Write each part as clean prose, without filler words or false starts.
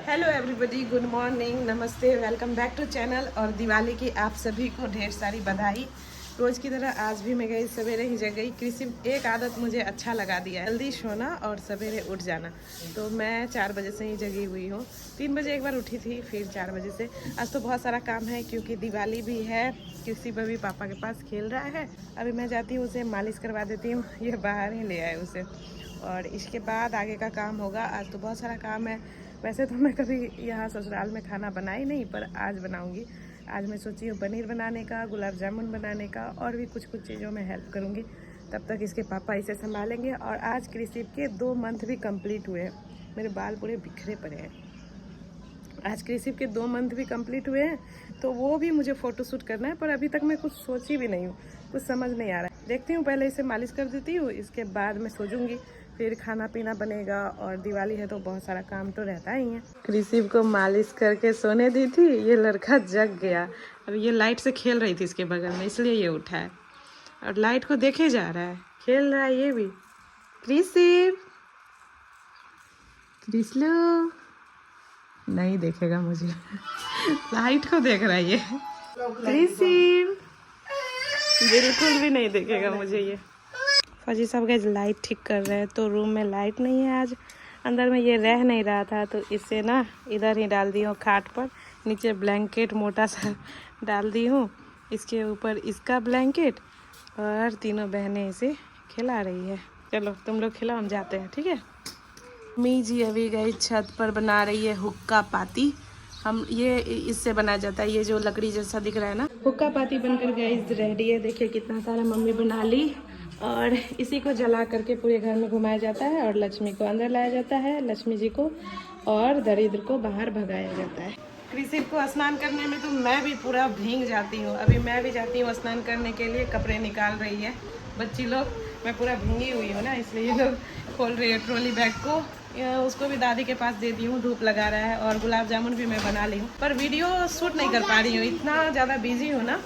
Hello everybody, good morning, नमस्ते, welcome back to channel. और दिवाली की आप सभी को ढेर सारी बधाई। रोज़ की तरह आज भी मैं गई, सवेरे ही जग गई। कृषि एक आदत मुझे अच्छा लगा दिया है, जल्दी सोना और सवेरे उठ जाना। तो मैं 4 बजे से ही जगी हुई हूँ। 3 बजे एक बार उठी थी, फिर 4 बजे से। आज तो बहुत सारा काम है क्योंकि दिवाली भी है। कृषि भी पापा के पास खेल रहा है। अभी मैं जाती हूँ, उसे मालिश करवा देती हूँ। ये बाहर ही ले आए उसे, और इसके बाद आगे का काम होगा। आज तो बहुत सारा काम है। वैसे तो मैं कभी यहाँ ससुराल में खाना बनाई नहीं, पर आज बनाऊंगी। आज मैं सोची हूँ पनीर बनाने का, गुलाब जामुन बनाने का, और भी कुछ चीज़ों में हेल्प करूँगी। तब तक इसके पापा इसे संभालेंगे। और आज कृषि के 2 मंथ भी कंप्लीट हुए हैं। मेरे बाल पूरे बिखरे पड़े हैं। आज कृषि के 2 मंथ भी कंप्लीट हुए हैं, तो वो भी मुझे फ़ोटो शूट करना है। पर अभी तक मैं कुछ सोची भी नहीं हूँ, कुछ समझ नहीं आ रहा है। देखती हूँ, पहले इसे मालिश कर देती हूँ, इसके बाद मैं सो जाऊँगी। फिर खाना पीना बनेगा, और दिवाली है तो बहुत सारा काम तो रहता ही है। कृषि को मालिश करके सोने दी थी, ये लड़का जग गया। अब ये लाइट से खेल रही थी इसके बगल में, इसलिए ये उठा है और लाइट को देखे जा रहा है, खेल रहा है ये भी। कृषि, कृष्ण नहीं देखेगा मुझे। लाइट को देख रहा है ये। कृषि बिल्कुल भी नहीं देखेगा मुझे ये। फौजी साहब गए लाइट ठीक कर रहे हैं, तो रूम में लाइट नहीं है आज। अंदर में ये रह नहीं रहा था, तो इसे ना इधर ही डाल दी हूँ खाट पर। नीचे ब्लैंकेट मोटा सा डाल दी हूँ, इसके ऊपर इसका ब्लैंकेट, और तीनों बहनें इसे खिला रही है। चलो तुम लोग खिलाओ, हम जाते हैं, ठीक है। मी जी अभी गई छत पर, बना रही है हुक्का पाती। हम ये इससे बनाया जाता है, ये जो लकड़ी जैसा दिख रहा है ना। हुक्का पाती बनकर गई रेडी है। देखिए कितना सारा मम्मी बना ली। और इसी को जला करके पूरे घर में घुमाया जाता है, और लक्ष्मी को अंदर लाया जाता है, लक्ष्मी जी को, और दरिद्र को बाहर भगाया जाता है। कृषि को स्नान करने में तो मैं भी पूरा भीग जाती हूँ। अभी मैं भी जाती हूँ स्नान करने के लिए, कपड़े निकाल रही है बच्ची लोग। मैं पूरा भीगी हुई हूँ ना, इसलिए ये लोग खोल रही है ट्रॉली बैग को। उसको भी दादी के पास दे दी हूँ, धूप लगा रहा है। और गुलाब जामुन भी मैं बना ली हूँ, पर वीडियो शूट नहीं कर पा रही हूँ, इतना ज़्यादा बिजी हूँ ना।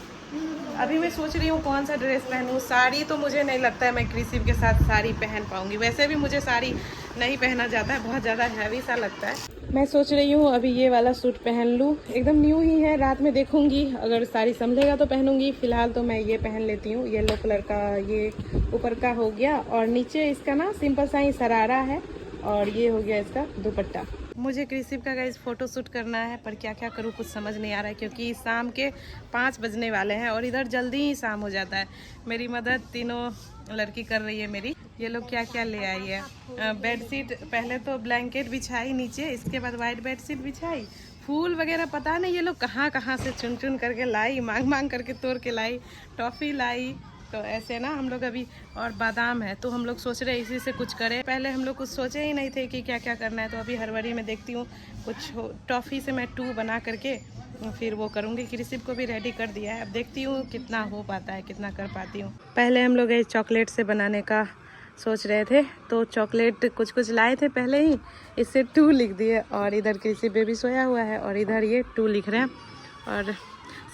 अभी मैं सोच रही हूँ कौन सा ड्रेस पहनूँ। साड़ी तो मुझे नहीं लगता है मैं कृषि के साथ साड़ी पहन पाऊँगी। वैसे भी मुझे साड़ी नहीं पहना जाता है, बहुत ज़्यादा हैवी सा लगता है। मैं सोच रही हूँ अभी ये वाला सूट पहन लूँ, एकदम न्यू ही है। रात में देखूंगी, अगर साड़ी संभलेगा तो पहनूंगी। फिलहाल तो मैं ये पहन लेती हूँ, येलो कलर का। ये ऊपर का हो गया, और नीचे इसका ना सिंपल सा ही शरारा है, और ये हो गया इसका दुपट्टा। मुझे कृषि का गाइस फोटो शूट करना है, पर क्या क्या करूँ कुछ समझ नहीं आ रहा है, क्योंकि शाम के 5 बजने वाले हैं और इधर जल्दी ही शाम हो जाता है। मेरी मदद तीनों लड़की कर रही है मेरी। ये लोग क्या क्या ले आई है। बेडशीट, पहले तो ब्लैंकेट बिछाई नीचे, इसके बाद वाइट बेडशीट बिछाई। फूल वगैरह पता नहीं ये लोग कहाँ कहाँ से चुन चुन करके लाई, मांग मांग करके तोड़ के लाई। टॉफ़ी लाई, तो ऐसे ना हम लोग अभी। और बादाम है, तो हम लोग सोच रहे हैं इसी से कुछ करें। पहले हम लोग कुछ सोचे ही नहीं थे कि क्या क्या करना है, तो अभी हड़बड़ी में देखती हूँ कुछ टॉफ़ी से मैं 2 बना करके फिर वो करूँगी। कृषि को भी रेडी कर दिया है, अब देखती हूँ कितना हो पाता है, कितना कर पाती हूँ। पहले हम लोग चॉकलेट से बनाने का सोच रहे थे, तो चॉकलेट कुछ कुछ लाए थे पहले ही, इससे 2 लिख दिए। और इधर कृषि बेबी सोया हुआ है, और इधर ये 2 लिख रहे हैं। और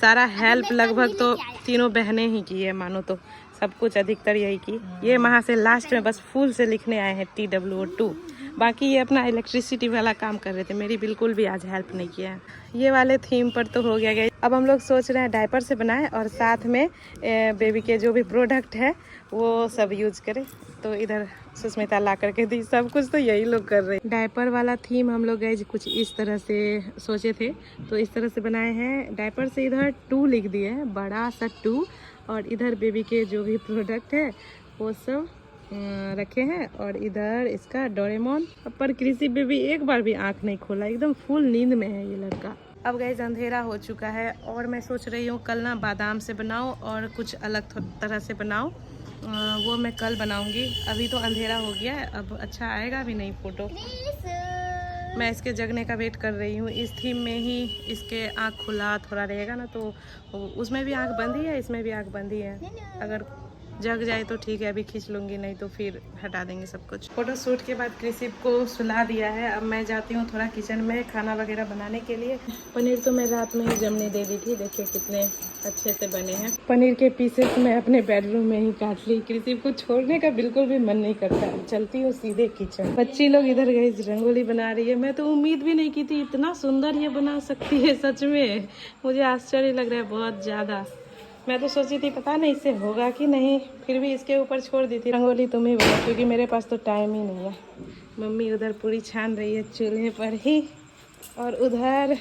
सारा हेल्प लगभग तो तीनों बहनें ही की है, मानो तो सब कुछ अधिकतर यही की। ये वहाँ से लास्ट में बस फूल से लिखने आए हैं TWO2। बाकी ये अपना इलेक्ट्रिसिटी वाला काम कर रहे थे, मेरी बिल्कुल भी आज हेल्प नहीं किया है। ये वाले थीम पर तो हो गया। अब हम लोग सोच रहे हैं डायपर से बनाएं, और साथ में बेबी के जो भी प्रोडक्ट है वो सब यूज करें। तो इधर सुष्मिता ला करके दी, सब कुछ तो यही लोग कर रहे हैं। डायपर वाला थीम हम लोग गए कुछ इस तरह से सोचे थे, तो इस तरह से बनाए हैं। डायपर से इधर 2 लिख दिए हैं, बड़ा सा 2, और इधर बेबी के जो भी प्रोडक्ट है वो सब रखे हैं। और इधर इसका डोरेमोन। पर कृषि बेबी एक बार भी आंख नहीं खोला, एकदम फुल नींद में है ये लड़का। अब गैस अंधेरा हो चुका है, और मैं सोच रही हूँ कल ना बादाम से बनाऊँ और कुछ अलग तरह से बनाऊँ। वो मैं कल बनाऊँगी। अभी तो अंधेरा हो गया है, अब अच्छा आएगा भी नहीं फ़ोटो। मैं इसके जगने का वेट कर रही हूँ। इस थीम में ही इसके आँख खुला थोड़ा रहेगा ना, तो उसमें भी आँख बंद ही है, इसमें भी आँख बंद ही है। अगर जग जाए तो ठीक है, अभी खींच लूँगी, नहीं तो फिर हटा देंगे सब कुछ। फोटो शूट के बाद कृषि को सुला दिया है। अब मैं जाती हूँ थोड़ा किचन में खाना वगैरह बनाने के लिए। पनीर तो मैं रात में ही जमने दे दी थी, देखिए कितने अच्छे से बने हैं। पनीर के पीसेस मैं अपने बेडरूम में ही काट ली। कृषि को छोड़ने का बिल्कुल भी मन नहीं करता। चलती हूँ सीधे किचन। बच्ची लोग इधर गई रंगोली बना रही है। मैं तो उम्मीद भी नहीं की थी इतना सुंदर ये बना सकती है, सच में मुझे आश्चर्य लग रहा है बहुत ज़्यादा। मैं तो सोची थी पता नहीं इससे होगा कि नहीं, फिर भी इसके ऊपर छोड़ दी थी। रंगोली तुम ही बना, क्योंकि मेरे पास तो टाइम ही नहीं है। मम्मी उधर पूरी छान रही है चूल्हे पर ही, और उधर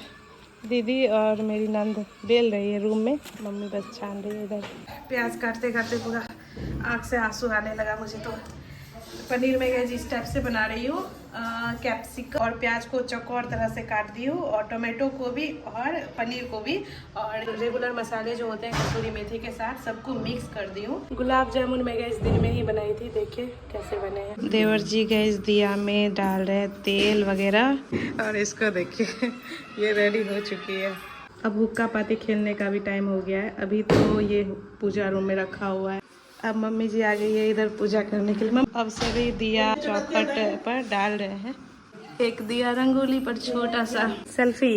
दीदी और मेरी नंद बेल रही है रूम में। मम्मी बस छान रही है इधर। प्याज काटते काटते पूरा आँख से आंसू आने लगा मुझे तो। पनीर में गैस इस टाइप से बना रही हूँ। कैप्सिकम और प्याज को चौकोर तरह से काट दी हूँ, और टोमेटो को भी और पनीर को भी, और रेगुलर मसाले जो होते हैं कसूरी मेथी के साथ सबको मिक्स कर दी हूँ। गुलाब जामुन मैं गैस दिन में ही बनाई थी, देखिए कैसे बने हैं। देवर जी गैस दिया में डाल रहे हैं तेल वगैरह, और इसको देखिए ये रेडी हो चुकी है। अब हुक्का पाती खेलने का भी टाइम हो गया है। अभी तो ये पूजा रूम में रखा हुआ है। अब मम्मी जी आ गई है इधर पूजा करने के लिए। अब सभी दिया चौखट पर डाल रहे हैं। एक दिया रंगोली पर छोटा सा सेल्फी।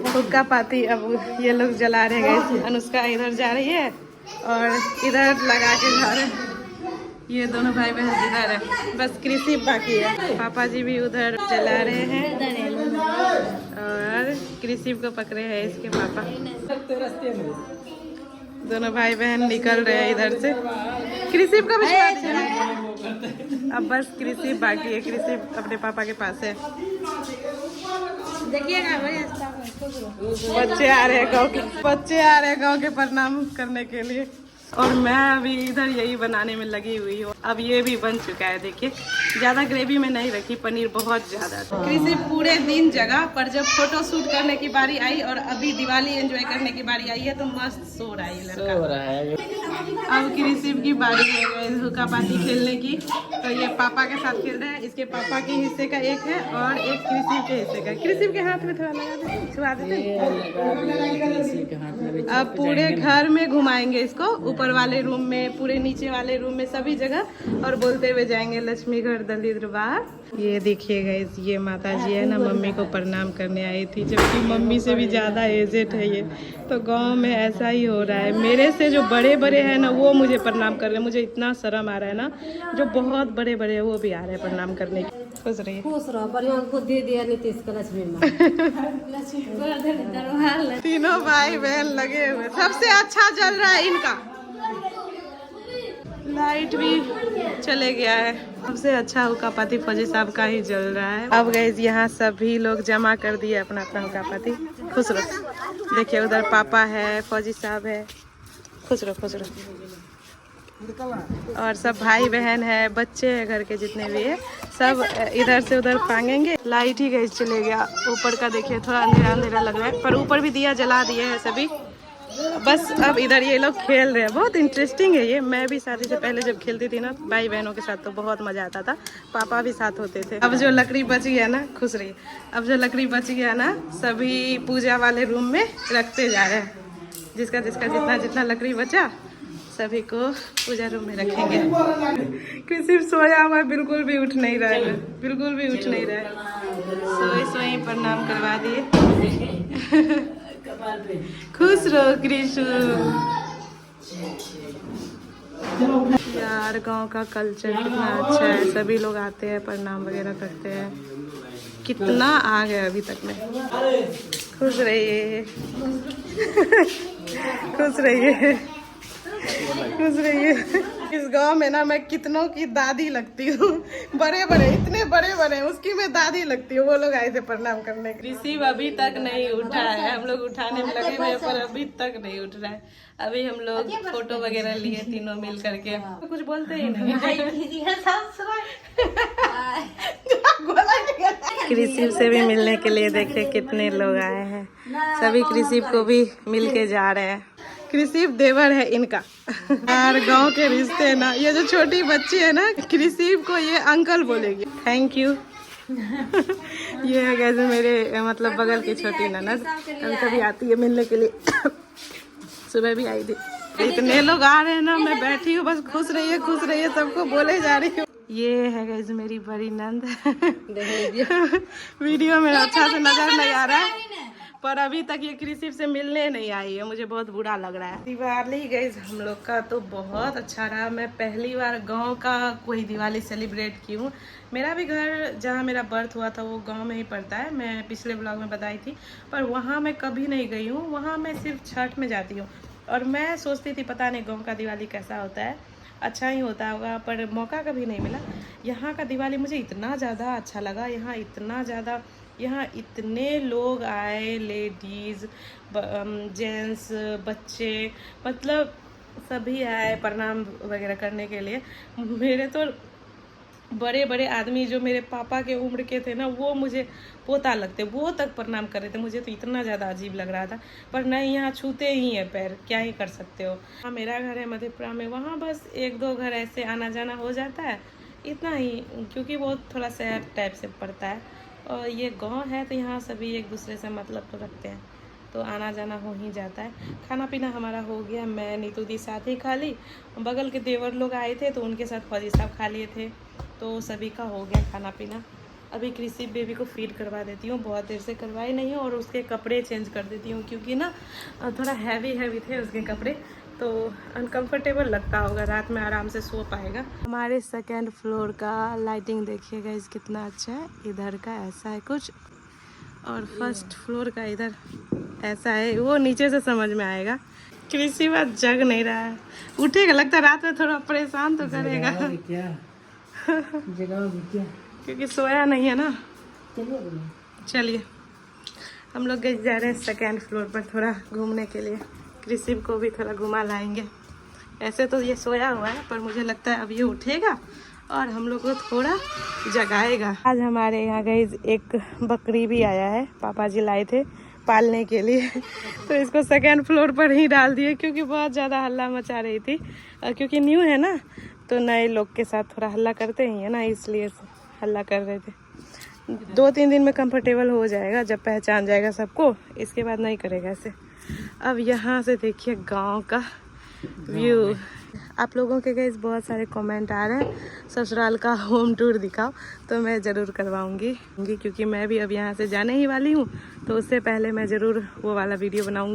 हुक्का पाती अब ये लोग जला रहे हैं। अनुष्का इधर जा रही है और इधर लगा के जा रहे हैं। ये दोनों भाई बहन इधर है, बस कृषि बाकी है। पापा जी भी उधर जला रहे हैं, और कृषि को पकड़े हैं इसके पापा। दोनों भाई बहन निकल रहे हैं इधर से। कृषि को भी छुड़ा दीजिए। अब बस कृषि बाकी है, कृषि अपने पापा के पास है। देखिएगा बच्चे आ रहे हैं गाँव के, बच्चे आ रहे हैं गाँव के प्रणाम करने के लिए। और मैं अभी इधर यही बनाने में लगी हुई हूँ। अब ये भी बन चुका है, देखिए ज़्यादा ग्रेवी में नहीं रखी, पनीर बहुत ज़्यादा। कृषि पूरे दिन जगह पर, जब फोटो शूट करने की बारी आई और अभी दिवाली एंजॉय करने की बारी आई है तो मस्त सो रहा है लड़का। अब कृषि की बारी है हुक्का पाती खेलने की, तो ये पापा के साथ खेल रहे हैं। इसके पापा के हिस्से का एक है और एक कृषि के हिस्से का। कृषि के हाथ में थोड़ा लगा दे, छुआ देते। अब पूरे घर में घुमाएंगे इसको, ऊपर वाले रूम में, पूरे नीचे वाले रूम में, सभी जगह, और बोलते हुए जाएंगे लक्ष्मी घर दलिद्र बाहर। ये देखिएगा, ये माता जी है ना, मम्मी को प्रणाम करने आई थी, जबकि मम्मी से भी ज़्यादा एजेड है ये। तो गांव में ऐसा ही हो रहा है, मेरे से जो बड़े बड़े हैं ना वो मुझे प्रणाम कर रहे हैं। मुझे इतना शर्म आ रहा है ना, जो बहुत बड़े बड़े हैं वो भी आ रहे हैं प्रणाम करने के। खुश रहिए, खुश रहो, बढ़िया बुद्धि दिया नीतीश का लक्ष्मी माँ। तीनों भाई बहन लगे हुए, सबसे अच्छा जल रहा है इनका। लाइट भी चले गया है। सबसे अच्छा हुक्का पाती फौजी साहब का ही जल रहा है। अब गए यहाँ सभी लोग जमा कर दिए अपना अपना हुक्का पाती। खुश रहो, देखिए उधर पापा है, फौजी साहब है। खुश रहो, खुश रहो। और सब भाई बहन है, बच्चे हैं घर के जितने भी है, सब इधर से उधर फांगेंगे। लाइट ही गैस चले गया। ऊपर का देखिए थोड़ा अंधेरा अंधेरा लग रहा है, पर ऊपर भी दिया जला दिए हैं सभी। बस अब इधर ये लोग खेल रहे हैं, बहुत इंटरेस्टिंग है ये। मैं भी शादी से पहले जब खेलती थी ना भाई बहनों के साथ तो बहुत मजा आता था, पापा भी साथ होते थे। अब जो लकड़ी बच गया ना, खुश रहिए, अब जो लकड़ी बच गया ना सभी पूजा वाले रूम में रखते जा रहे हैं। जिसका जिसका जितना जितना लकड़ी बचा सभी को पूजा रूम में रखेंगे। कृषि सोया हुआ बिल्कुल भी उठ नहीं रहा है, बिल्कुल भी उठ नहीं रहा है। सोई सोई प्रणाम करवा दिए। खुश रहो कृष्ण। यार गांव का कल्चर कितना अच्छा है, सभी लोग आते हैं प्रणाम वगैरह करते हैं। कितना आ गया अभी तक में। खुश रहिए, खुश रहिए, खुश रहिए। इस गांव में ना मैं कितनों की दादी लगती हूँ, बड़े बड़े, इतने बड़े बड़े, उसकी मैं दादी लगती हूँ। वो लोग आए थे प्रणाम करने। रिसीव अभी तक नहीं उठा है, हम लोग उठाने में लगे हुए पर अभी तक नहीं उठ रहा है। अभी हम लोग फोटो वगैरह लिए तीनों मिल करके, तो कुछ बोलते ही नहीं। कृषि से भी मिलने के लिए देखिए कितने लोग आए हैं, सभी कृषि को भी मिल के जा रहे हैं। कृषि देवर है इनका। यार गांव के रिश्ते ना, ये जो छोटी बच्ची है ना कृषि को ये अंकल बोलेगी। Thank you. ये है कैसे मेरे बगल की छोटी ननद, कभी कभी आती है मिलने के लिए। सुबह भी आई थी। इतने लोग आ रहे हैं ना, मैं बैठी हूँ बस खुश रहिए सबको बोले जा रही हूँ। ये है गाइस मेरी बड़ी नंद। वीडियो में अच्छा से नजर नहीं आ रहा है, पर अभी तक ये कृषि से मिलने नहीं आई है, मुझे बहुत बुरा लग रहा है। दिवाली गाइस हम लोग का तो बहुत अच्छा रहा। मैं पहली बार गांव का कोई दिवाली सेलिब्रेट की हूँ। मेरा भी घर जहाँ मेरा बर्थ हुआ था वो गांव में ही पड़ता है, मैं पिछले ब्लॉग में बताई थी, पर वहाँ मैं कभी नहीं गई हूँ। वहाँ मैं सिर्फ छठ में जाती हूँ और मैं सोचती थी पता नहीं गाँव का दिवाली कैसा होता है, अच्छा ही होता होगा, पर मौका कभी नहीं मिला। यहाँ का दिवाली मुझे इतना ज़्यादा अच्छा लगा, यहाँ इतने लोग आए, लेडीज़, जेंट्स, बच्चे, मतलब सभी आए प्रणाम वगैरह करने के लिए। मेरे तो बड़े बड़े आदमी जो मेरे पापा के उम्र के थे ना, वो मुझे पोता लगते, वो तक प्रणाम कर रहे थे। मुझे तो इतना ज़्यादा अजीब लग रहा था, पर नहीं, यहाँ छूते ही है पैर, क्या ही कर सकते हो। हाँ मेरा घर है मधेपुरा में, वहाँ बस 1-2 घर ऐसे आना जाना हो जाता है, इतना ही, क्योंकि वो थोड़ा शहर टाइप से पड़ता है और ये गांव है, तो यहाँ सभी एक दूसरे से मतलब तो रखते हैं, तो आना जाना हो ही जाता है। खाना पीना हमारा हो गया, मैं नीतू दी साथ ही खा ली, बगल के देवर लोग आए थे तो उनके साथ फौजी साहब खा लिए थे, तो सभी का हो गया खाना पीना। अभी कृषि बेबी को फीड करवा देती हूँ, बहुत देर से करवाई नहीं हूँ, और उसके कपड़े चेंज कर देती हूँ, क्योंकि ना थोड़ा हैवी थे उसके कपड़े, तो अनकंफर्टेबल लगता होगा, रात में आराम से सो पाएगा। हमारे 2nd फ्लोर का लाइटिंग देखिएगा इस कितना अच्छा है, इधर का ऐसा है कुछ, और 1st फ्लोर का इधर ऐसा है, वो नीचे से समझ में आएगा। कृषि बात जग नहीं रहा है, उठेगा लगता है रात में, थोड़ा परेशान तो करेगा क्योंकि सोया नहीं है ना। चलिए हम लोग जा रहे हैं 2nd फ्लोर पर थोड़ा घूमने के लिए, कृषि को भी थोड़ा घुमा लाएंगे। ऐसे तो ये सोया हुआ है, पर मुझे लगता है अब ये उठेगा और हम लोग को थोड़ा जगाएगा। आज हमारे यहाँ गई एक बकरी भी आया है, पापा जी लाए थे पालने के लिए तो इसको 2nd फ्लोर पर ही डाल दिए, क्योंकि बहुत ज़्यादा हल्ला मचा रही थी, क्योंकि न्यू है ना, तो नए लोग के साथ थोड़ा हल्ला करते ही है ना, इसलिए हल्ला कर रहे थे। 2-3 दिन में कंफर्टेबल हो जाएगा, जब पहचान जाएगा सबको, इसके बाद नहीं करेगा ऐसे। अब यहाँ से देखिए गांव का व्यू। आप लोगों के गाइस बहुत सारे कमेंट आ रहे हैं ससुराल का होम टूर दिखाओ, तो मैं ज़रूर करवाऊंगी, क्योंकि मैं भी अब यहाँ से जाने ही वाली हूँ, तो उससे पहले मैं ज़रूर वो वाला वीडियो बनाऊंगी।